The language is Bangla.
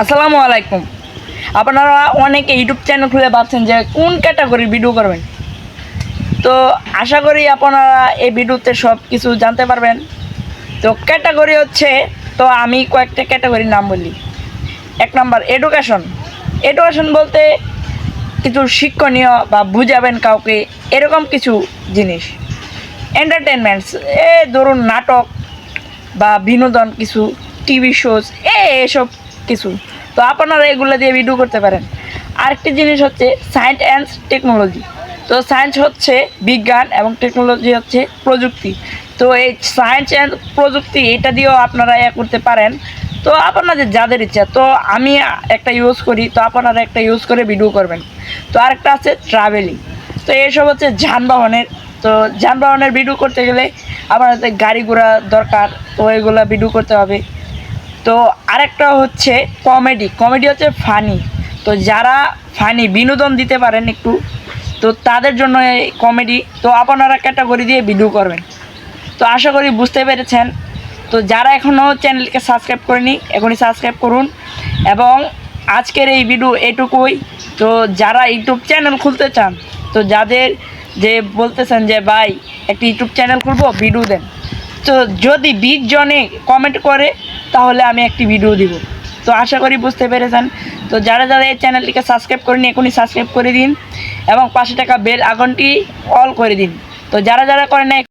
আসসালামু আলাইকুম। আপনারা অনেকে ইউটিউব চ্যানেল খুলে ভাবছেন যে কোন ক্যাটাগরির ভিডিও করবেন। তো আশা করি আপনারা এই ভিডিওতে সব কিছু জানতে পারবেন। তো ক্যাটাগরি হচ্ছে, তো আমি কয়েকটা ক্যাটাগরির নাম বলি। 1 নাম্বার এডুকেশন। এডুকেশন বলতে কিছু শিক্ষণীয় বা বুঝাবেন কাউকে, এরকম কিছু জিনিস। এন্টারটেনমেন্টস, ধরুন নাটক বা বিনোদন কিছু, টিভি শোজ, এসব কিছু। তো আপনারা এগুলো দিয়ে ভিডিও করতে পারেন। আরেকটি জিনিস হচ্ছে সায়েন্স অ্যান্ড টেকনোলজি। তো সায়েন্স হচ্ছে বিজ্ঞান এবং টেকনোলজি হচ্ছে প্রযুক্তি। তো এই সায়েন্স অ্যান্ড প্রযুক্তি এটা দিয়েও আপনারা করতে পারেন। তো আপনাদের যাদের ইচ্ছা, তো আমি একটা ইউজ করি, তো আপনারা একটা ইউজ করে ভিডিও করবেন। তো আরেকটা আছে ট্রাভেলিং। তো এসব হচ্ছে যানবাহনের। তো যানবাহনের ভিডিও করতে গেলে আপনাদের গাড়ি ঘোড়া দরকার, তো এগুলো ভিডিও করতে হবে। তো আরেকটা হচ্ছে কমেডি। কমেডি হচ্ছে ফানি। তো যারা ফানি বিনোদন দিতে পারেন একটু, তো তাদের জন্য এই কমেডি। তো আপনারা ক্যাটাগরি দিয়ে ভিডিও করবেন। তো আশা করি বুঝতে পেরেছেন। তো যারা এখনও চ্যানেলকে সাবস্ক্রাইব করেনি, এখনই সাবস্ক্রাইব করুন। এবং আজকের এই ভিডিও এটুকুই। তো যারা ইউটিউব চ্যানেল খুলতে চান, তো যাদের যে বলতেছেন যে ভাই একটা ইউটিউব চ্যানেল খুলবো, ভিডিও দেন, তো যদি 20 জনে কমেন্ট করে তাহলে আমি একটি ভিডিও দিব। তো আশা করি বুঝতে পেরেছেন। তো যারা যারা এই চ্যানেলটিকে সাবস্ক্রাইব করেনি, এখনই সাবস্ক্রাইব করে দিন এবং পাশে থাকা বেল আইকনটি অল করে দিন। তো যারা যারা করেন